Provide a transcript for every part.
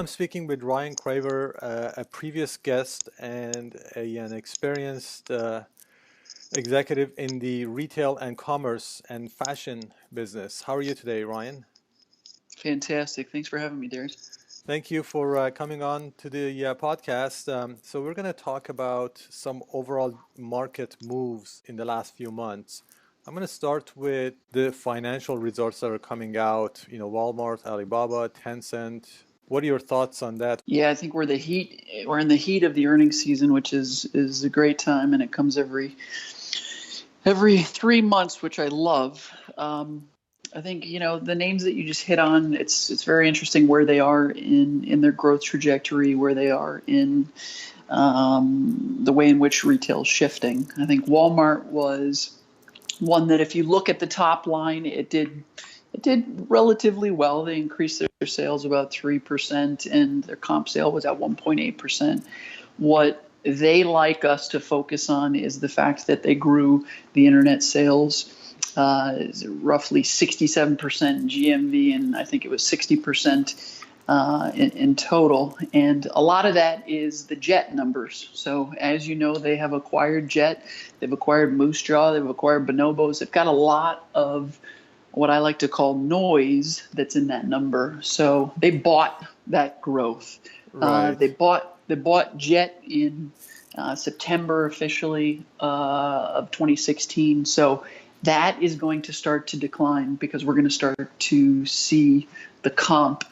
speaking with Ryan Craver, a previous guest and an experienced executive in the retail and commerce and fashion business. How are you today, Ryan? Fantastic. Thanks for having me, Darius. Thank you for coming on to the podcast. So we're going to talk about some overall market moves in the last few months. I'm going to start with the financial results that are coming out. Walmart, Alibaba, Tencent. What are your thoughts on that? Yeah, I think we're in the heat of the earnings season, which is a great time, and it comes every 3 months, which I love. I think the names that you just hit on. It's very interesting where they are in their growth trajectory, where they are in the way in which retail is shifting. I think Walmart was one that, if you look at the top line, it did relatively well. They increased their sales about 3%, and their comp sale was at 1.8%. What they like us to focus on is the fact that they grew the internet sales roughly 67% in GMV, and I think it was 60% in total. And a lot of that is the Jet numbers. So as you know, they have acquired Jet, they've acquired Moose Jaw, they've acquired Bonobos. They've got a lot of what I like to call noise that's in that number. So they bought that growth. Right. They bought Jet in September officially of 2016. So that is going to start to decline because we're going to start to see the comp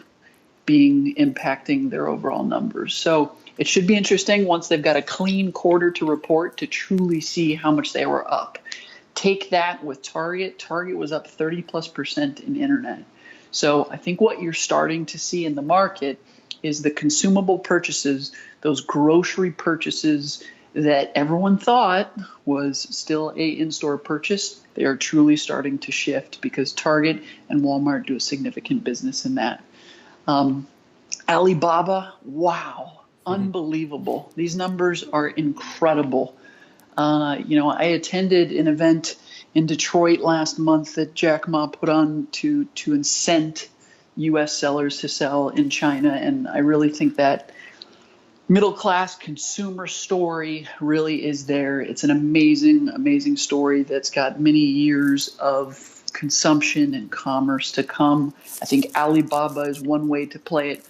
being impacting their overall numbers. So it should be interesting once they've got a clean quarter to report to truly see how much they were up. Take that with Target. Target was up 30+% in internet. So I think what you're starting to see in the market is the consumable purchases, those grocery purchases that everyone thought was still a in-store purchase. They are truly starting to shift because Target and Walmart do a significant business in that. Alibaba, wow, unbelievable. These numbers are incredible. I attended an event in Detroit last month that Jack Ma put on to incent U.S. sellers to sell in China, and I really think that middle-class consumer story really is there. It's an amazing, amazing story that's got many years of consumption and commerce to come. I think Alibaba is one way to play it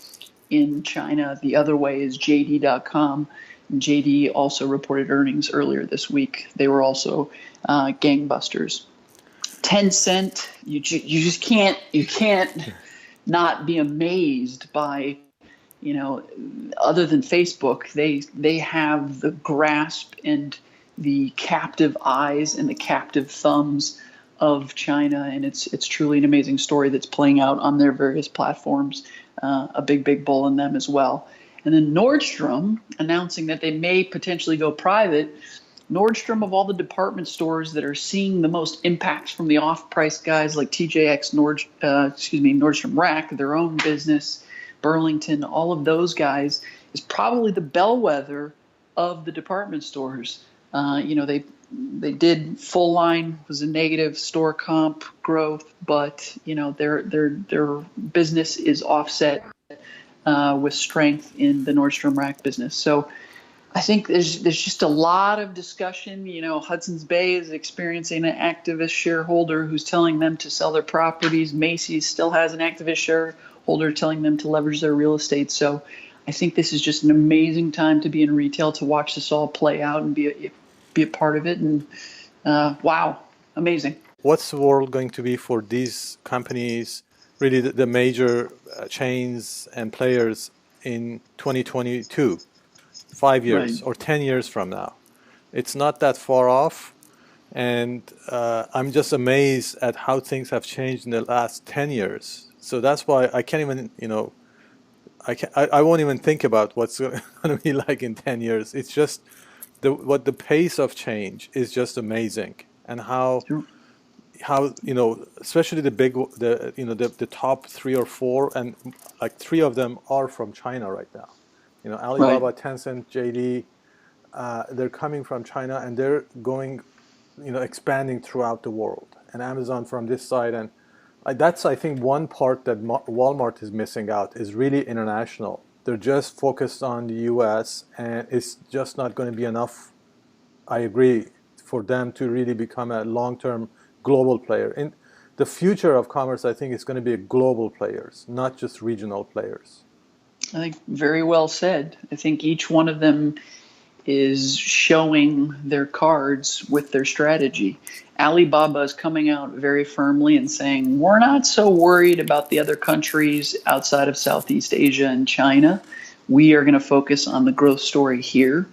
in China. The other way is JD.com. JD also reported earnings earlier this week. They were also gangbusters. Tencent, you just can't not be amazed by, other than Facebook, they have the grasp and the captive eyes and the captive thumbs of China, and it's truly an amazing story that's playing out on their various platforms. A big bull in them as well. And then Nordstrom announcing that they may potentially go private. Nordstrom, of all the department stores that are seeing the most impacts from the off-price guys like TJX, Nordstrom Rack, their own business, Burlington, all of those guys, is probably the bellwether of the department stores. They did full line was a negative store comp growth, but their business is offset with strength in the Nordstrom Rack business. So I think there's just a lot of discussion. Hudson's Bay is experiencing an activist shareholder who's telling them to sell their properties. Macy's still has an activist shareholder telling them to leverage their real estate. So I think this is just an amazing time to be in retail, to watch this all play out and be a part of it. And wow, amazing. What's the world going to be for these companies, really the major chains and players in 2022, 5 years or 10 years from now? It's not that far off. And I'm just amazed at how things have changed in the last 10 years. So that's why I can't even, I won't even think about what's going to be like in 10 years. It's just the pace of change is just amazing. And how especially the top 3 or 4, and like 3 of them are from China right now. Alibaba, Tencent, JD, they're coming from China, and they're going, expanding throughout the world. And Amazon from this side, and that's, I think, one part that Walmart is missing out is really international. they're just focused on the US, and it's just not going to be enough, I agree, for them to really become a long-term global player. In the future of commerce, I think it's going to be global players, not just regional players. I think very well said. I think each one of them is showing their cards with their strategy. Alibaba is coming out very firmly and saying, we're not so worried about the other countries outside of Southeast Asia and China. We are going to focus on the growth story here.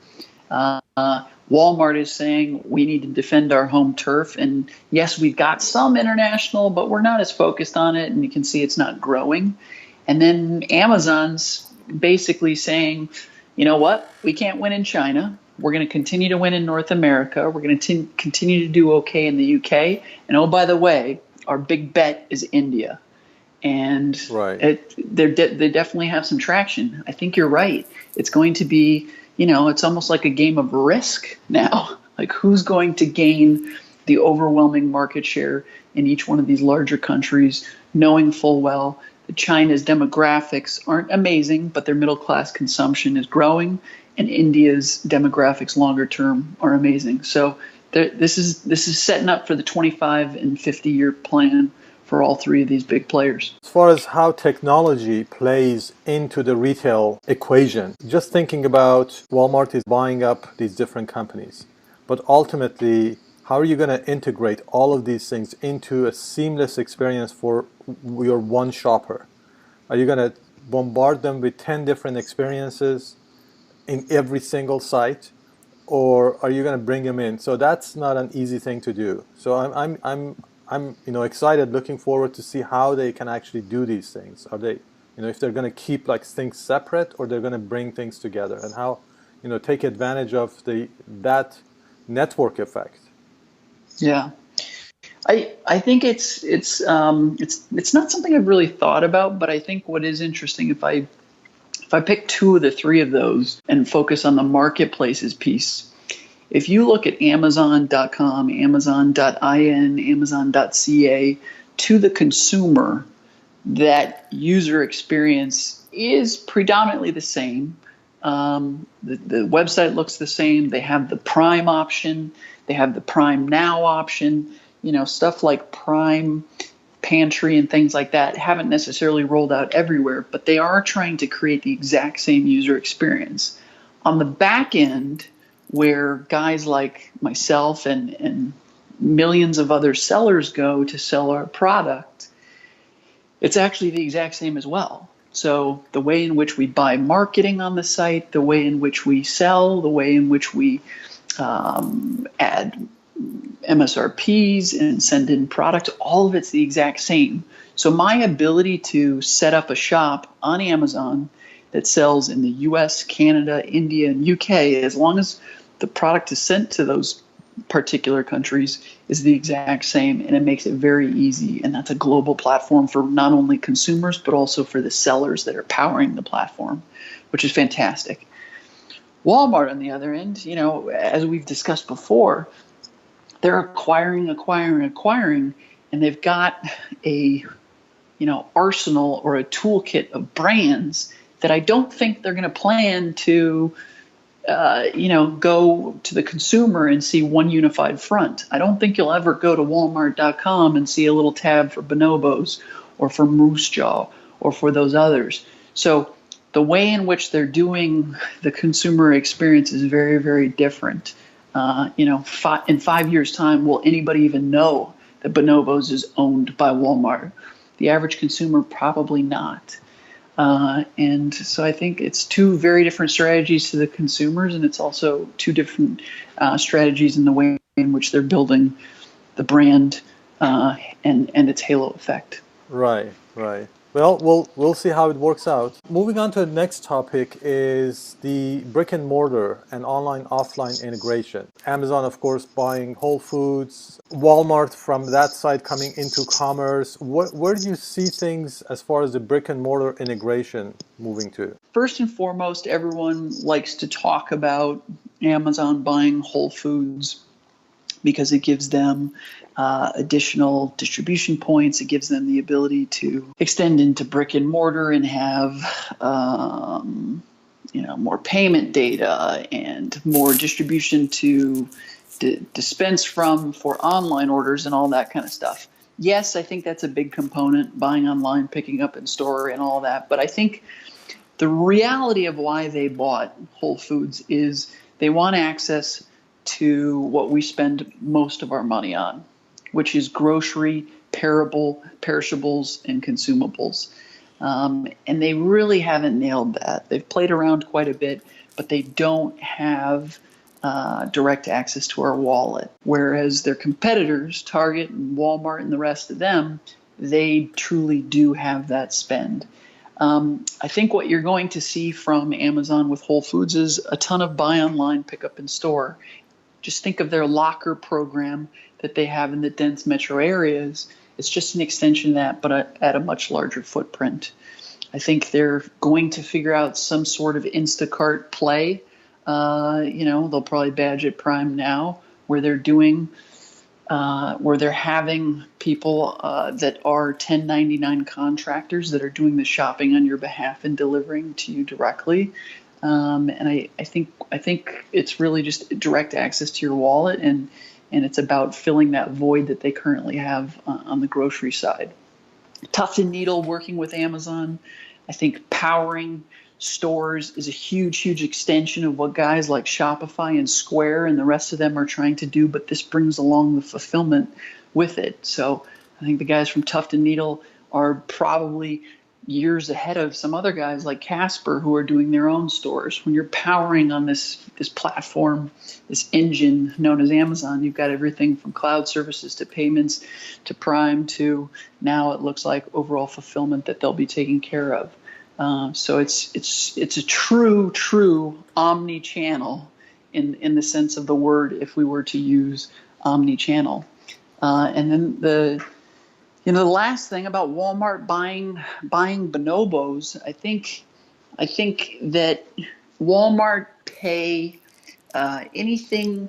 Walmart is saying we need to defend our home turf. And yes, we've got some international, but we're not as focused on it. And you can see it's not growing. And then Amazon's basically saying, you know what? We can't win in China. We're going to continue to win in North America. We're going to continue to do okay in the UK. And oh, by the way, our big bet is India. And right. They definitely have some traction. I think you're right. It's going to be, it's almost like a game of risk now. Like who's going to gain the overwhelming market share in each one of these larger countries, knowing full well that China's demographics aren't amazing, but their middle class consumption is growing, and India's demographics longer term are amazing. So this is setting up for the 25 and 50-year plan for all three of these big players. As far as how technology plays into the retail equation, just thinking about Walmart is buying up these different companies, but ultimately, how are you going to integrate all of these things into a seamless experience for your one shopper? Are you going to bombard them with 10 different experiences in every single site, or are you going to bring them in? So that's not an easy thing to do. So I'm excited, looking forward to see how they can actually do these things. Are they, if they're going to keep like things separate, or they're going to bring things together, and how, take advantage of that network effect. Yeah, I think it's not something I've really thought about, but I think what is interesting, if I pick two of the three of those and focus on the marketplaces piece, if you look at Amazon.com, Amazon.in, Amazon.ca, to the consumer, that user experience is predominantly the same. The website looks the same. They have the Prime option. They have the Prime Now option. Stuff like Prime Pantry and things like that haven't necessarily rolled out everywhere, but they are trying to create the exact same user experience. On the back end, where guys like myself and millions of other sellers go to sell our product, it's actually the exact same as well. So the way in which we buy marketing on the site, the way in which we sell, the way in which we add MSRPs and send in products, all of it's the exact same. So my ability to set up a shop on Amazon that sells in the US, Canada, India, and UK, as long as the product is sent to those particular countries, is the exact same, and it makes it very easy. And that's a global platform for not only consumers, but also for the sellers that are powering the platform, which is fantastic. Walmart, on the other end, as we've discussed before, they're acquiring, and they've got a, arsenal or a toolkit of brands that I don't think they're going to plan to, go to the consumer and see one unified front. I don't think you'll ever go to Walmart.com and see a little tab for Bonobos or for Moose Jaw or for those others. So the way in which they're doing the consumer experience is very, very different. In 5 years' time, will anybody even know that Bonobos is owned by Walmart? The average consumer, probably not. And so I think it's two very different strategies to the consumers, and it's also two different strategies in the way in which they're building the brand and its halo effect. Right. Well, we'll see how it works out. Moving on to the next topic is the brick and mortar and online-offline integration. Amazon, of course, buying Whole Foods, Walmart from that side coming into commerce. Where do you see things as far as the brick and mortar integration moving to? First and foremost, everyone likes to talk about Amazon buying Whole Foods because it gives them additional distribution points. It gives them the ability to extend into brick and mortar and have more payment data and more distribution to dispense from for online orders and all that kind of stuff. Yes, I think that's a big component, buying online, picking up in store and all that. But I think the reality of why they bought Whole Foods is they want access to what we spend most of our money on, which is grocery, perishables, and consumables. And they really haven't nailed that. They've played around quite a bit, but they don't have direct access to our wallet. Whereas their competitors, Target and Walmart and the rest of them, they truly do have that spend. I think what you're going to see from Amazon with Whole Foods is a ton of buy online, pick up in store. Just think of their locker program that they have in the dense metro areas. It's just an extension of that, but at a much larger footprint. I think they're going to figure out some sort of Instacart play. They'll probably badge it Prime now, where they're doing, where they're having people that are 1099 contractors that are doing the shopping on your behalf and delivering to you directly. And I think it's really just direct access to your wallet, and it's about filling that void that they currently have on the grocery side. Tuft & Needle working with Amazon, I think powering stores is a huge, huge extension of what guys like Shopify and Square and the rest of them are trying to do, but this brings along the fulfillment with it. So I think the guys from Tuft & Needle are probably years ahead of some other guys like Casper who are doing their own stores. When you're powering on this platform, this engine known as Amazon, you've got everything from cloud services to payments to Prime to now it looks like overall fulfillment that they'll be taking care of. So it's a true omni-channel in the sense of the word if we were to use omni-channel. And then the last thing about Walmart buying bonobos, I think that Walmart pay anything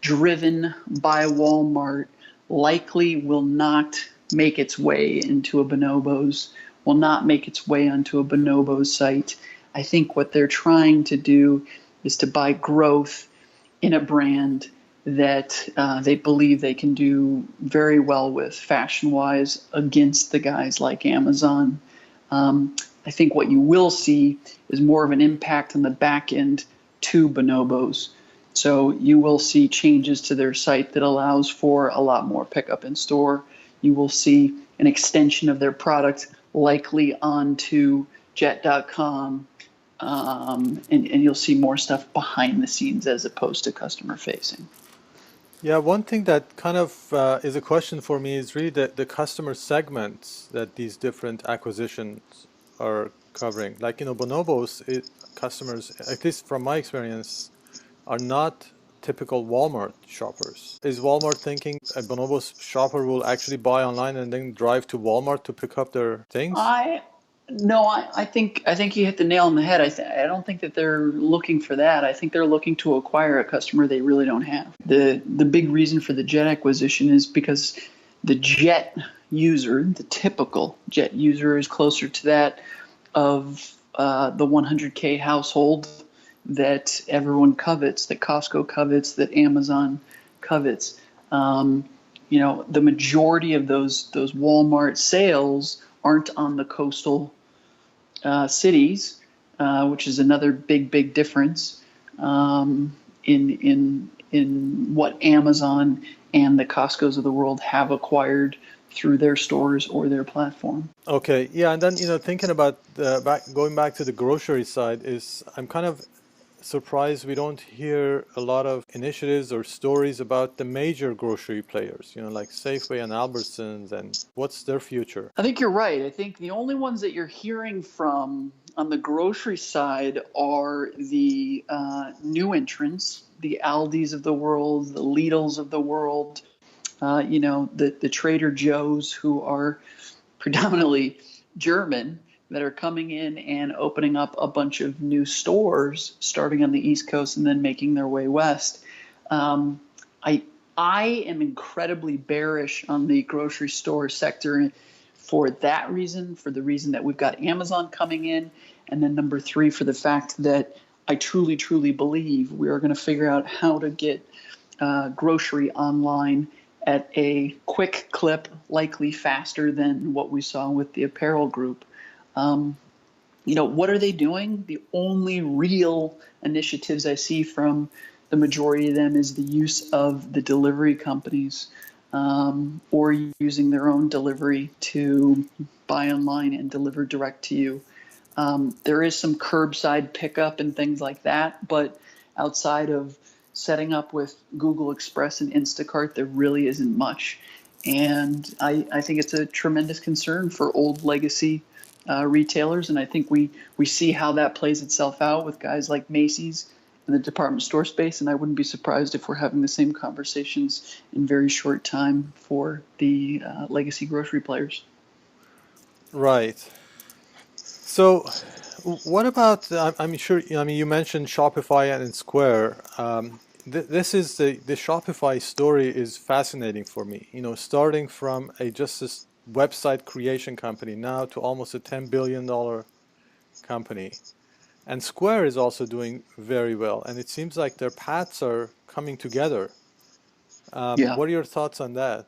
driven by Walmart likely will not make its way into a bonobos, will not make its way onto a bonobos site. I think what they're trying to do is to buy growth in a brand that they believe they can do very well with fashion-wise against the guys like Amazon. I think what you will see is more of an impact on the back end to bonobos. So you will see changes to their site that allows for a lot more pickup in store. You will see an extension of their product likely onto jet.com. And you'll see more stuff behind the scenes as opposed to customer facing. Yeah, one thing that kind of is a question for me is really the customer segments that these different acquisitions are covering. Like, bonobos, customers, at least from my experience, are not typical Walmart shoppers. Is Walmart thinking a bonobos shopper will actually buy online and then drive to Walmart to pick up their things? I think you hit the nail on the head. I don't think that they're looking for that. I think they're looking to acquire a customer they really don't have. The big reason for the Jet acquisition is because the Jet user, the typical Jet user, is closer to that of the 100K household that everyone covets, that Costco covets, that Amazon covets. The majority of those Walmart sales aren't on the coastal cities, which is another big difference in what Amazon and the Costcos of the world have acquired through their stores or their platform. Okay, yeah, and then thinking about going back to the grocery side, I'm kind of surprised we don't hear a lot of initiatives or stories about the major grocery players, like Safeway and Albertsons, and what's their future? I think you're right. I think the only ones that you're hearing from on the grocery side are the new entrants, the Aldis of the world, the Lidls of the world, the Trader Joe's who are predominantly German, that are coming in and opening up a bunch of new stores starting on the East Coast and then making their way west. I am incredibly bearish on the grocery store sector for that reason, for the reason that we've got Amazon coming in, and then number three, for the fact that I truly, truly believe we are going to figure out how to get grocery online at a quick clip, likely faster than what we saw with the apparel group. What are they doing? The only real initiatives I see from the majority of them is the use of the delivery companies, or using their own delivery to buy online and deliver direct to you. There is some curbside pickup and things like that, but outside of setting up with Google Express and Instacart, there really isn't much. And I think it's a tremendous concern for old legacy retailers, and I think we see how that plays itself out with guys like Macy's in the department store space, and I wouldn't be surprised if we're having the same conversations in very short time for the legacy grocery players. Right. So, what about? I'm sure. I mean, you mentioned Shopify and Square. This is the Shopify story is fascinating for me. Starting from just this website creation company now to almost a $10 billion company, and Square is also doing very well. And it seems like their paths are coming together. Yeah. What are your thoughts on that?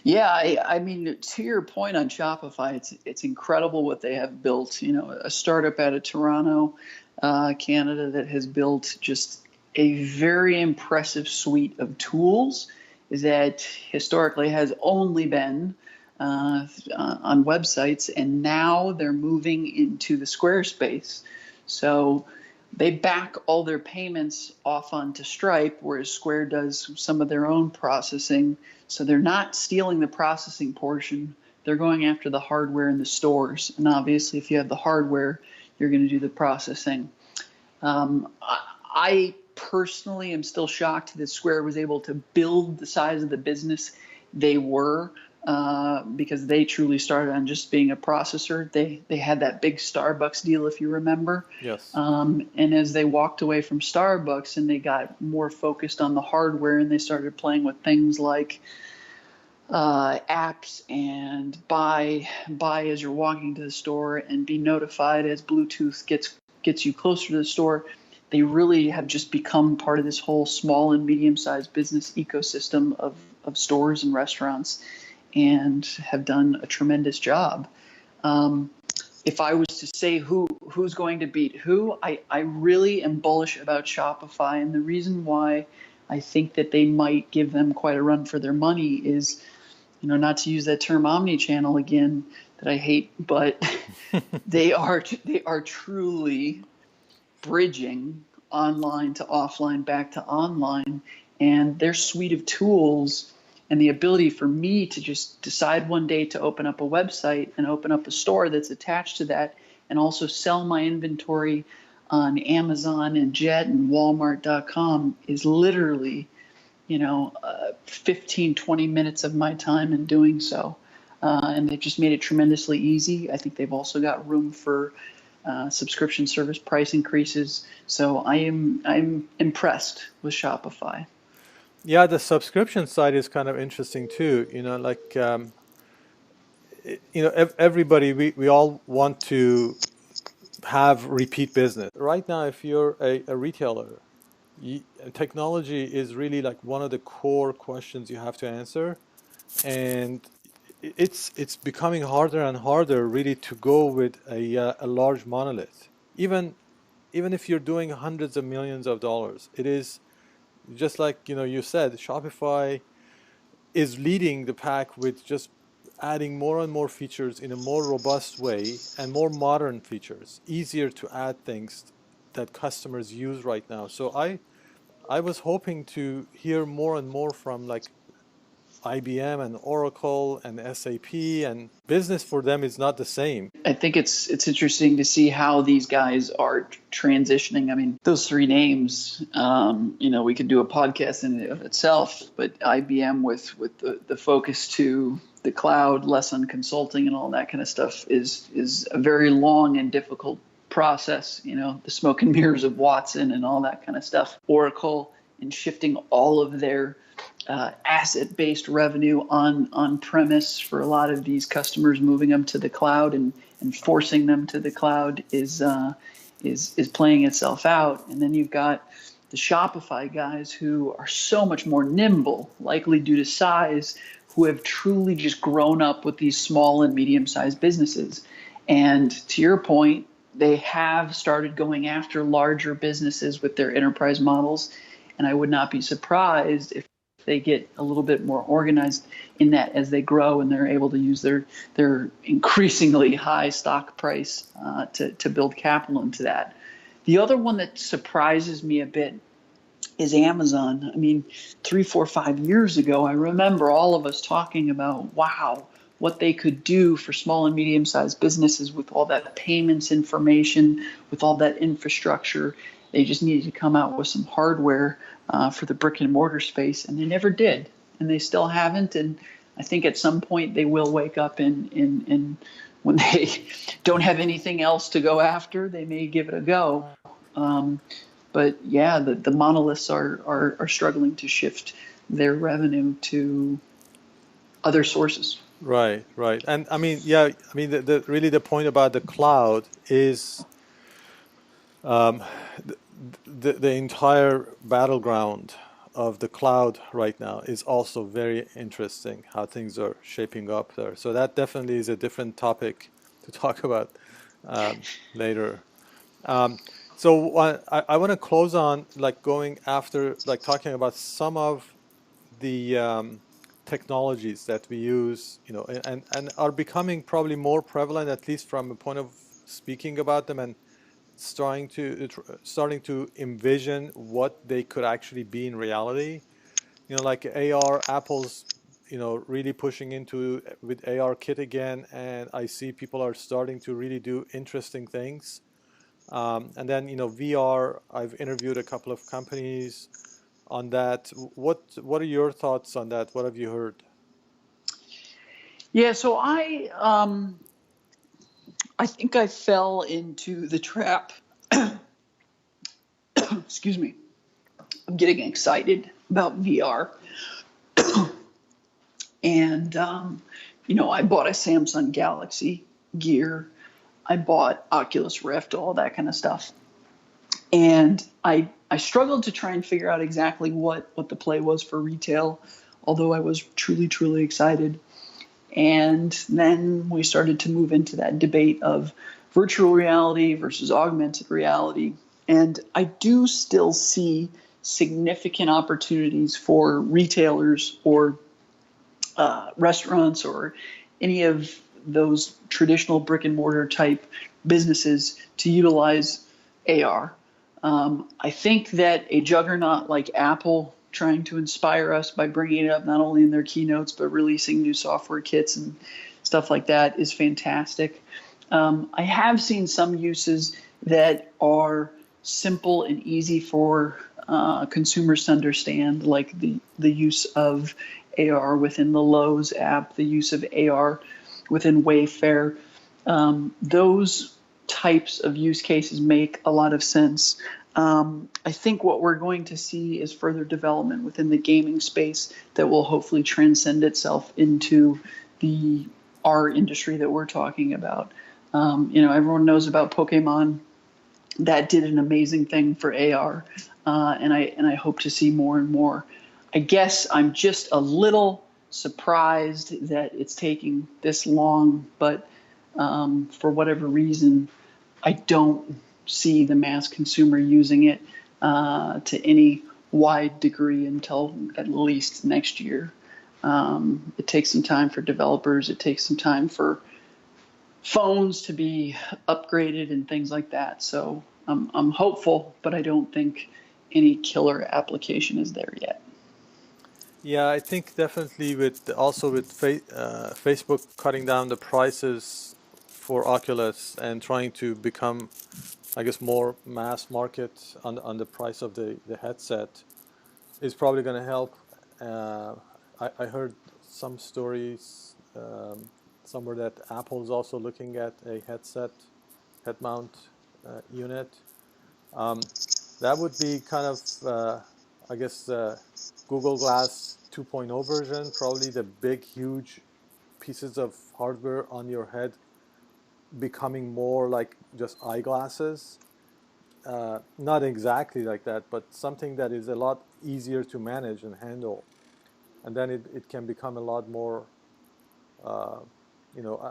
Yeah, I mean, to your point on Shopify, it's incredible what they have built. A startup out of Toronto, Canada, that has built just a very impressive suite of tools that historically has only been on websites, and now they're moving into the Squarespace. So they back all their payments off onto Stripe, whereas Square does some of their own processing. So they're not stealing the processing portion. They're going after the hardware in the stores. And obviously, if you have the hardware, you're going to do the processing. I personally am still shocked that Square was able to build the size of the business they were, because they truly started on just being a processor. They had that big Starbucks deal, if you remember. Yes. And as they walked away from Starbucks and they got more focused on the hardware and they started playing with things like apps and buy as you're walking to the store and be notified as Bluetooth gets you closer to the store, they really have just become part of this whole small and medium-sized business ecosystem of stores and restaurants, and have done a tremendous job. If I was to say who's going to beat who, I really am bullish about Shopify. And the reason why I think that they might give them quite a run for their money is, not to use that term omni-channel again that I hate, but they are truly bridging online to offline back to online, and their suite of tools and the ability for me to just decide one day to open up a website and open up a store that's attached to that, and also sell my inventory on Amazon and Jet and Walmart.com is literally, 15, 20 minutes of my time in doing so. And they've just made it tremendously easy. I think they've also got room for subscription service price increases. So I'm impressed with Shopify. Yeah, the subscription side is kind of interesting too. Everybody, we all want to have repeat business. Right now, if you're a retailer, technology is really like one of the core questions you have to answer, and it's becoming harder and harder really to go with a large monolith. Even if you're doing hundreds of millions of dollars, it is just like you said, Shopify is leading the pack with just adding more and more features in a more robust way and more modern features, easier to add things that customers use right now. So I was hoping to hear more and more from like IBM and Oracle and SAP, and business for them is not the same. I think it's interesting to see how these guys are transitioning. I mean, those three names, we could do a podcast in and of itself, but IBM with the focus to the cloud, less on consulting and all that kind of stuff is a very long and difficult process, the smoke and mirrors of Watson and all that kind of stuff. Oracle, in shifting all of their asset-based revenue on premise for a lot of these customers, moving them to the cloud and forcing them to the cloud is is playing itself out. And then you've got the Shopify guys who are so much more nimble, likely due to size, who have truly just grown up with these small and medium-sized businesses. And to your point, they have started going after larger businesses with their enterprise models. And I would not be surprised if they get a little bit more organized in that as they grow and they're able to use their increasingly high stock price to build capital into that. The other one that surprises me a bit is Amazon. I mean, 3, 4, 5 years ago, I remember all of us talking about, wow, what they could do for small and medium-sized businesses with all that payments information, with all that infrastructure. They just needed to come out with some hardware for the brick and mortar space, and they never did, and they still haven't. And I think at some point they will wake up and when they don't have anything else to go after, they may give it a go. But yeah, the monoliths are struggling to shift their revenue to other sources. Right, right. And I mean, yeah, I mean, really the point about the cloud is the entire battleground of the cloud right now is also very interesting, how things are shaping up there. So that definitely is a different topic to talk about later. So I want to close on like going after, like talking about some of the technologies that we use, you know, and are becoming probably more prevalent, at least from a point of speaking about them and starting to envision what they could actually be in reality. You know, like AR, Apple's, you know, really pushing into with AR Kit again, and I see people are starting to really do interesting things. And then, you know, VR, I've interviewed a couple of companies on that. What are your thoughts on that? What have you heard? Yeah, so I think I fell into the trap. Excuse me. I'm getting excited about VR. And, you know, I bought a Samsung Galaxy Gear. I bought Oculus Rift, all that kind of stuff. And I struggled to try and figure out exactly what the play was for retail, although I was truly, truly excited. And then we started to move into that debate of virtual reality versus augmented reality. And I do still see significant opportunities for retailers or restaurants or any of those traditional brick and mortar type businesses to utilize AR. I think that a juggernaut like Apple trying to inspire us by bringing it up not only in their keynotes but releasing new software kits and stuff like that is fantastic. I have seen some uses that are simple and easy for consumers to understand, like the use of AR within the Lowe's app, the use of AR within Wayfair. Those types of use cases make a lot of sense. I think what we're going to see is further development within the gaming space that will hopefully transcend itself into our industry that we're talking about. You know, everyone knows about Pokemon. That did an amazing thing for AR, and I hope to see more and more. I guess I'm just a little surprised that it's taking this long, but for whatever reason, I don't see the mass consumer using it to any wide degree until at least next year. It takes some time for developers. It takes some time for phones to be upgraded and things like that. So I'm hopeful, but I don't think any killer application is there yet. Yeah, I think definitely with Facebook cutting down the prices for Oculus and trying to become, I guess, more mass market on the price of the headset is probably going to help. I heard some stories somewhere that Apple's also looking at a head mount unit. That would be kind of, I guess, Google Glass 2.0 version, probably the big, huge pieces of hardware on your head becoming more like just eyeglasses. not exactly like that, but something that is a lot easier to manage and handle. And then it can become a lot more, uh,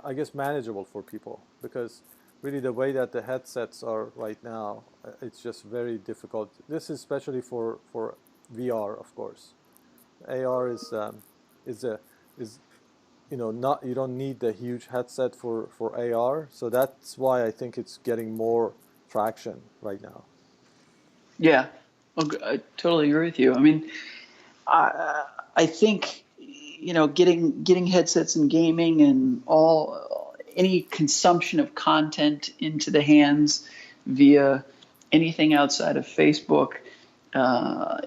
I guess manageable for people, because really the way that the headsets are right now, it's just very difficult. This is especially for VR, of course. AR is a is not, you don't need the huge headset for AR, so that's why I think it's getting more traction right now. Yeah, I totally agree with you. I mean, I think getting headsets and gaming and all any consumption of content into the hands via anything outside of Facebook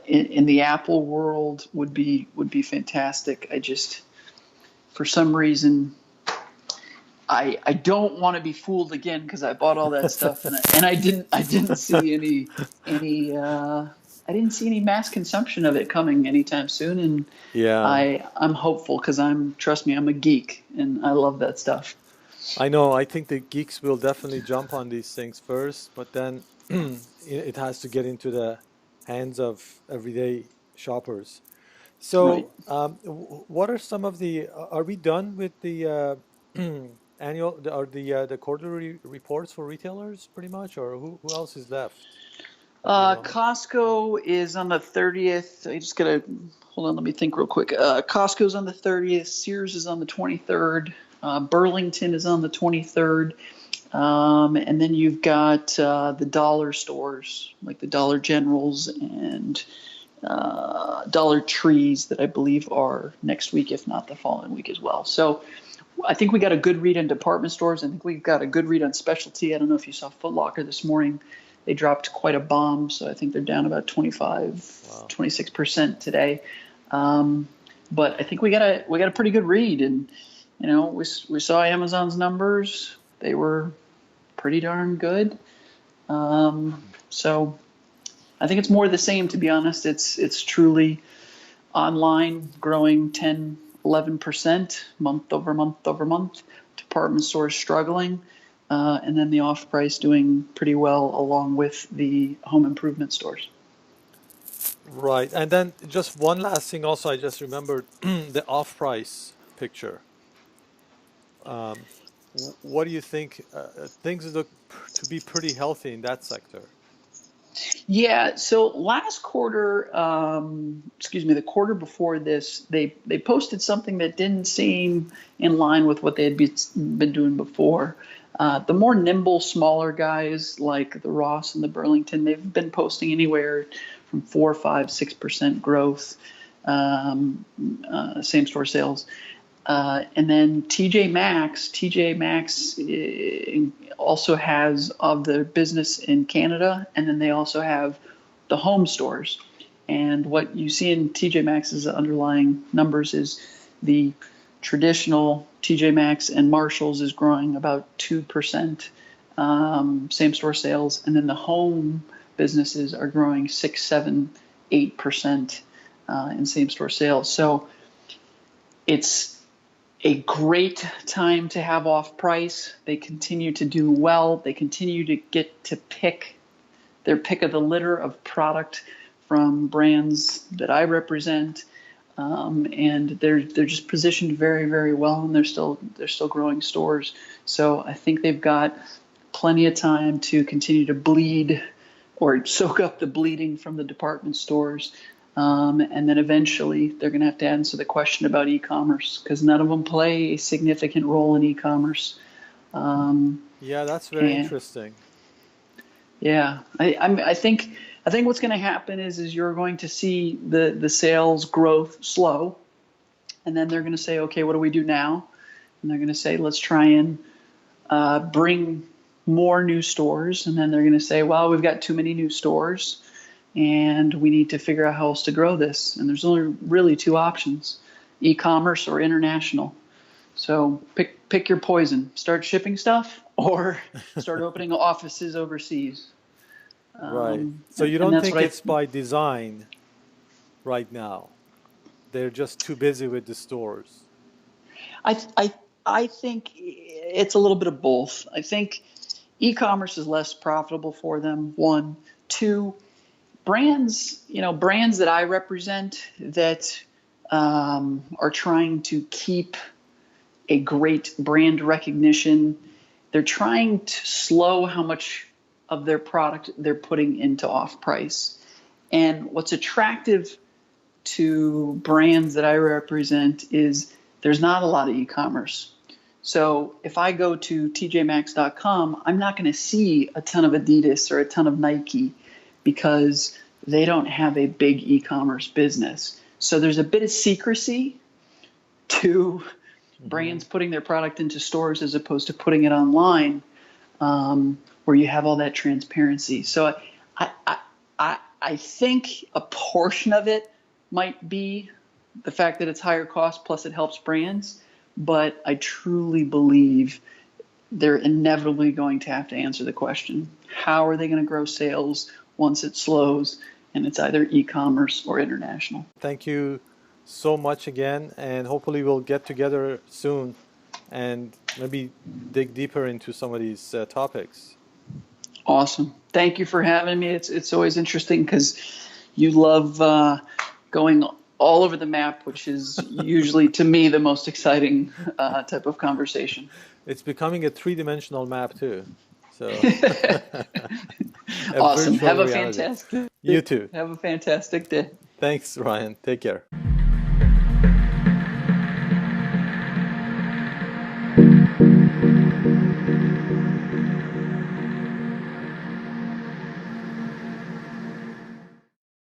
in the Apple world would be fantastic. I just for some reason I don't want to be fooled again because I bought all that stuff and I didn't see any mass consumption of it coming anytime soon, and Yeah, I'm hopeful because trust me, I'm a geek and I love that stuff. I know. I think the geeks will definitely jump on these things first, but then it has to get into the hands of everyday shoppers. Right. So, what are some of the? Are we done with the or the quarterly reports for retailers, pretty much, or who else is left? Do you know? Costco is on the 30th. I just gotta hold on. Let me think real quick. Costco's on the 30th. Sears is on the 23rd. Burlington is on the 23rd. And then you've got the dollar stores like the Dollar Generals and Dollar Trees that I believe are next week, if not the following week as well. So I think we got a good read on department stores. I think we've got a good read on specialty. I don't know if you saw Foot Locker this morning. They dropped quite a bomb, so I think they're down about 25, Wow. 26% today. But I think we got a pretty good read, and we saw Amazon's numbers. They were pretty darn good. So I think it's more of the same, to be honest. It's truly online growing 10, 11% month over month. Department stores struggling. And then the off price doing pretty well along with the home improvement stores. Right. And then just one last thing also, I just remembered the off-price picture. Um, what do you think? Things look to be pretty healthy in that sector. Yeah, so last quarter, the quarter before this, they posted something that didn't seem in line with what they had been doing before. The more nimble, smaller guys like the Ross and the Burlington, they've been posting anywhere from 4, 5, 6% growth, same store sales. And then TJ Maxx also has of the business in Canada, and then they also have the home stores. And what you see in TJ Maxx's underlying numbers is the traditional TJ Maxx and Marshalls is growing about 2%, same store sales, and then the home businesses are growing 6, 7, 8% in same store sales. So it's a great time to have off price. They continue to do well. They continue to get to pick their pick of the litter of product from brands that I represent, and they're just positioned very, very well, and they're still growing stores. So I think they've got plenty of time to continue to bleed or soak up the bleeding from the department stores. And then eventually they're going to have to answer the question about e-commerce because none of them play a significant role in e-commerce. Yeah, that's very And interesting. yeah, I think what's going to happen is you're going to see the sales growth slow, and then they're going to say, okay, what do we do now? And they're going to say, let's try and bring more new stores, and then they're going to say, well, we've got too many new stores. And we need to figure out how else to grow this. And there's only really two options, e-commerce or international. So pick your poison. Start shipping stuff or start opening offices overseas. Right. So you And don't that's think what it's by design right now? They're just too busy with the stores. I think it's a little bit of both. I think E-commerce is less profitable for them, one. Two, brands that I represent that are trying to keep a great brand recognition, they're trying to slow how much of their product they're putting into off-price. And what's attractive to brands that I represent is there's not a lot of e-commerce. So if I go to tjmax.com, I'm not going to see a ton of Adidas or a ton of Nike because they don't have a big e-commerce business. So there's a bit of secrecy to brands putting their product into stores as opposed to putting it online, where you have all that transparency. So I think a portion of it might be the fact that it's higher cost, plus it helps brands. But I truly believe they're inevitably going to have to answer the question, how are they going to grow sales once it slows and it's either e-commerce or international? Thank you so much again, and hopefully we'll get together soon and maybe dig deeper into some of these topics. Awesome. Thank you for having me. It's always interesting because you love going all over the map, which is usually, to me, the most exciting type of conversation. It's becoming a three-dimensional map too. So Awesome. Have a reality. fantastic. You too. Have a fantastic day. Thanks, Ryan. Take care.